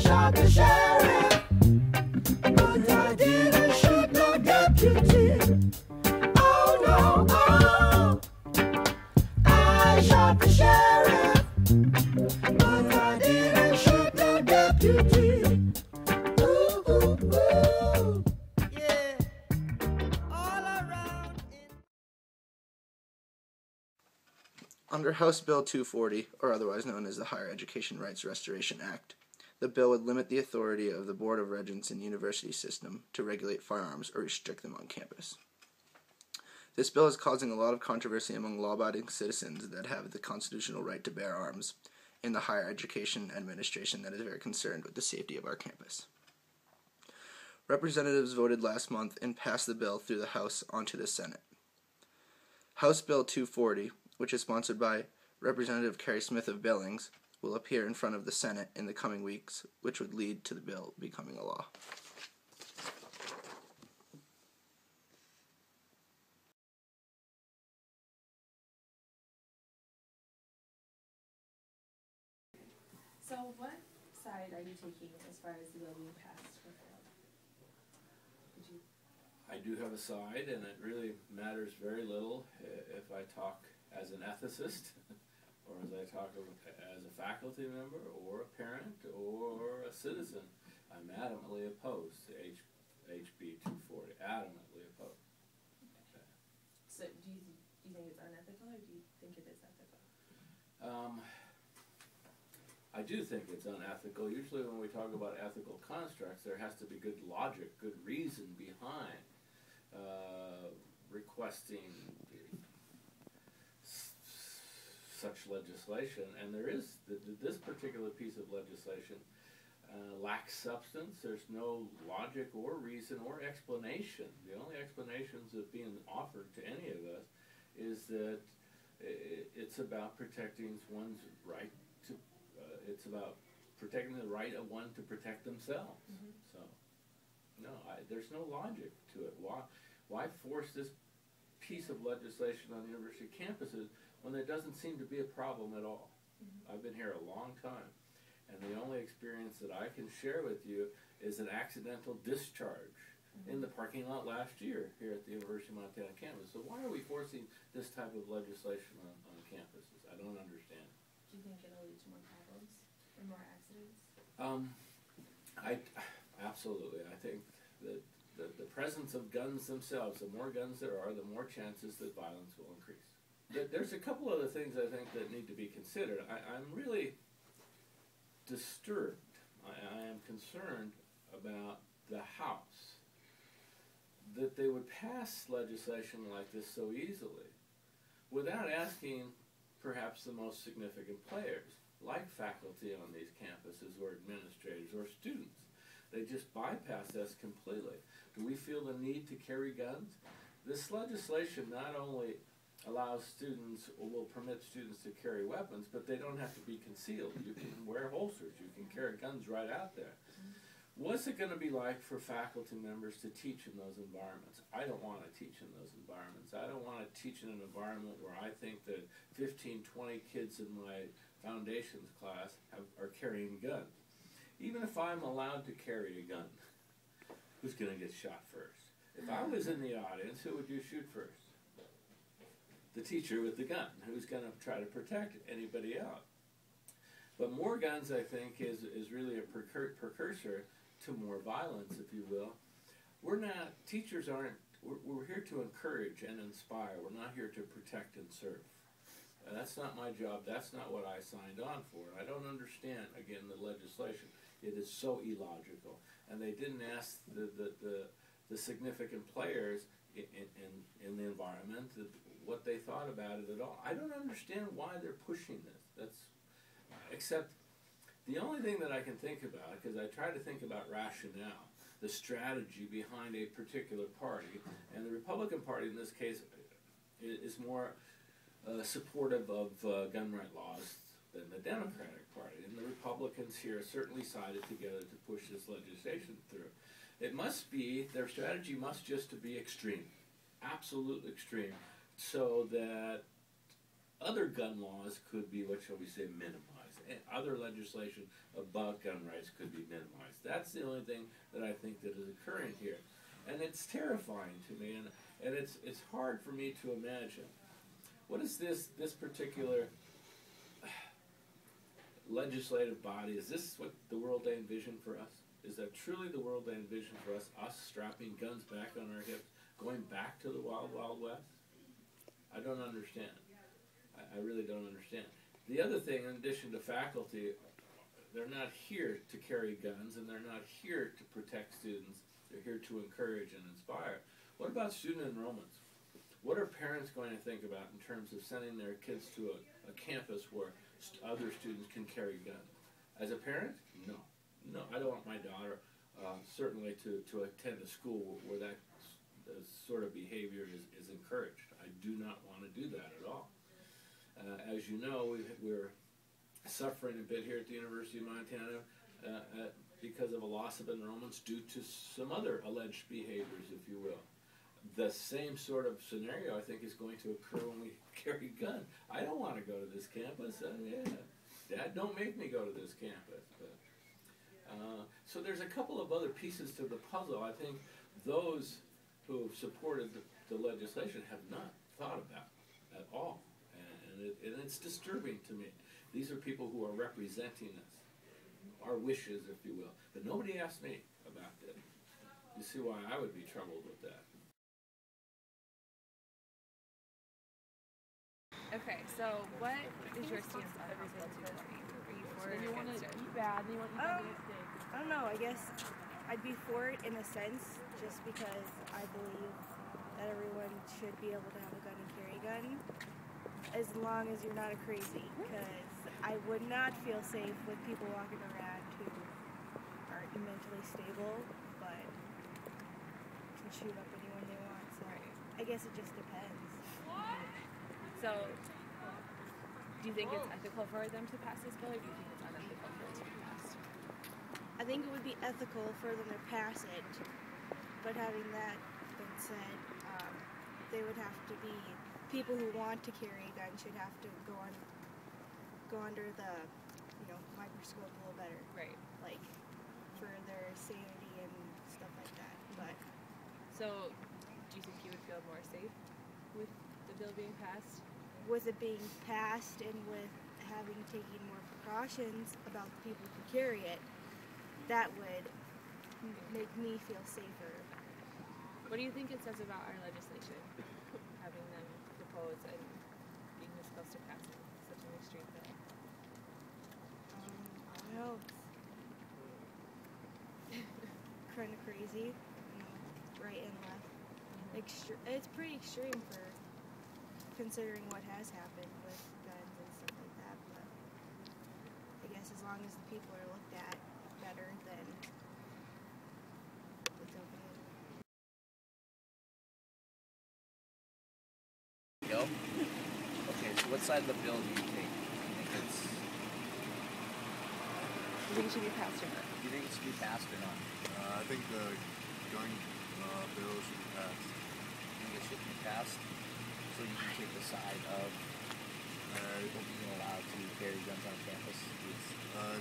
shot the sheriff, but I didn't shoot no deputy. Oh no, oh, I shot the sheriff, but I didn't shoot no deputy. Ooh, ooh, ooh, yeah, all around in. Under House Bill 240, or otherwise known as the Higher Education Rights Restoration Act, the bill would limit the authority of the Board of Regents in the university system to regulate firearms or restrict them on campus. This bill is causing a lot of controversy among law-abiding citizens that have the constitutional right to bear arms in the higher education administration that is very concerned with the safety of our campus. Representatives voted last month and passed the bill through the House onto the Senate. House Bill 240, which is sponsored by Representative Carrie Smith of Billings, will appear in front of the Senate in the coming weeks, which would lead to the bill becoming a law. So what side are you taking as far as the bill being passed or failed? I do have a side, and it really matters very little if I talk as an ethicist, or as I talk as a faculty member, or a parent, or a citizen. I'm adamantly opposed to HB240. Adamantly opposed. Okay. So do you think it's unethical, or do you think it is ethical? I do think it's unethical. Usually when we talk about ethical constructs, there has to be good logic, good reason behind requesting such legislation. And there is, this particular piece of legislation lacks substance. There's no logic or reason or explanation. The only explanations that being offered to any of us is that it's about protecting one's right to it's about protecting the right of one to protect themselves. Mm-hmm. So, no, there's no logic to it. Why force this piece of legislation on university campuses when there doesn't seem to be a problem at all? Mm-hmm. I've been here a long time, and the only experience that I can share with you is an accidental discharge in the parking lot last year here at the University of Montana campus. So why are we forcing this type of legislation on campuses? I don't understand. Do you think it'll lead to more problems or more accidents? Absolutely. I think that the presence of guns themselves, the more guns there are, the more chances that violence will increase. There's a couple other things I think that need to be considered. I'm really disturbed. I am concerned about the House, that they would pass legislation like this so easily without asking perhaps the most significant players, like faculty on these campuses or administrators or students. They just bypass us completely. Do we feel the need to carry guns? This legislation not only allows students, or will permit students to carry weapons, but they don't have to be concealed. You can wear holsters. You can carry guns right out there. What's it going to be like for faculty members to teach in those environments? I don't want to teach in those environments. I don't want to teach in an environment where I think that 15, 20 kids in my foundations class are carrying guns. Even if I'm allowed to carry a gun, who's going to get shot first? If I was in the audience, who would you shoot first? The teacher with the gun. Who's going to try to protect anybody else? But more guns, I think, is really a precursor to more violence, if you will. Teachers aren't, we're here to encourage and inspire. We're not here to protect and serve. That's not my job. That's not what I signed on for. I don't understand, again, the legislation. It is so illogical. And they didn't ask the significant players in the environment what they thought about it at all. I don't understand why they're pushing this. Except the only thing that I can think about, because I try to think about rationale, the strategy behind a particular party, and the Republican Party in this case is more supportive of gun right laws than the Democratic Party. And the Republicans here certainly sided together to push this legislation through. It must be, their strategy must just to be extreme, absolute extreme, so that other gun laws could be, what shall we say, minimized. other legislation about gun rights could be minimized. That's the only thing that I think that is occurring here. And it's terrifying to me, and it's hard for me to imagine. What is this particular legislative body? Is this what the world they envision for us? Is that truly the world they envision for us? Us strapping guns back on our hips, going back to the wild, wild west? I don't understand. I really don't understand. The other thing, in addition to faculty, they're not here to carry guns, and they're not here to protect students. They're here to encourage and inspire. What about student enrollments? What are parents going to think about in terms of sending their kids to a campus where other students can carry guns? As a parent, no. No, I don't want my daughter certainly to attend a school where that sort of behavior is encouraged. I do not want to do that at all. As you know, we're suffering a bit here at the University of Montana because of a loss of enrollments due to some other alleged behaviors, if you will. The same sort of scenario, I think, is going to occur when we carry guns. I don't want to go to this campus. Dad, don't make me go to this campus. So there's a couple of other pieces to the puzzle I think those who have supported the legislation have not thought about at all. And it's disturbing to me. These are people who are representing us, our wishes, if you will. But nobody asked me about this. You see why I would be troubled with that. Okay, so what is your stance on House Bill 240? Are you for it or against it? I don't know, I guess I'd be for it in a sense, just because I believe that everyone should be able to have a gun and carry a gun, as long as you're not a crazy, because I would not feel safe with people walking around who aren't mentally stable, but can shoot up anyone they want, so I guess it just depends. So, do you think it's ethical for them to pass this bill, or do you think it's unethical for it to be passed? I think it would be ethical for them to pass it, but having that been said, they would have to be, people who want to carry a gun should have to go under the, microscope a little better. Right. Like, for their sanity and stuff like that, but. So, do you think you would feel more safe with the bill being passed? With it being passed and with having taken more precautions about the people who carry it, that would make me feel safer. What do you think it says about our legislation, having them propose and being this close to passing such an extreme bill? I don't know. Kind of crazy, right and left. It's pretty extreme for considering what has happened with guns and stuff like that, but I guess as long as the people are looked at better, then it's okay. Go? Okay, so what side of the bill do you take? Do you think it should be passed or not? Do you think it should be passed or not? I think the gun bill should be passed. You think it should be passed? So you can take the side of people being allowed to carry guns on campus?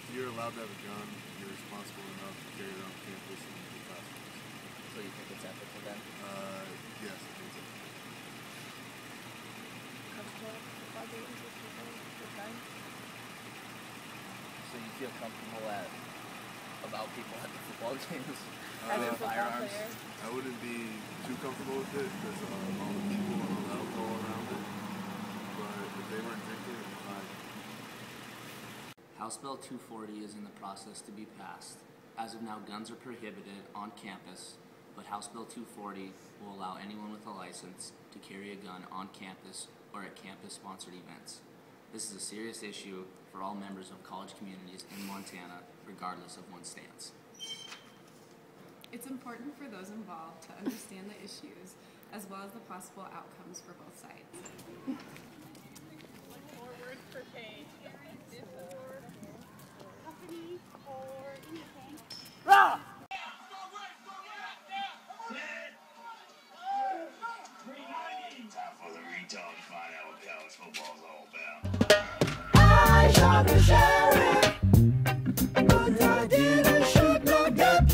If you're allowed to have a gun, you're responsible enough to carry it on campus and in the classrooms. So you think it's ethical then? Yes, I think so. Comfortable football games with people with guns? So you feel comfortable about people at the football games As a having football firearms? player? I wouldn't be too comfortable with it because all the people and all the alcohol around it. But if they weren't drinking, it was fine. House Bill 240 is in the process to be passed. As of now, guns are prohibited on campus, but House Bill 240 will allow anyone with a license to carry a gun on campus or at campus-sponsored events. This is a serious issue for all members of college communities in Montana, regardless of one's stance. It's important for those involved to understand the issues as well as the possible outcomes for both sides. Forward for page. Company or anything. Ah! Time for the retard to find out what college football's all about. I shall be sharing.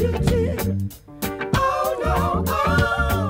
deputy. Oh no, oh.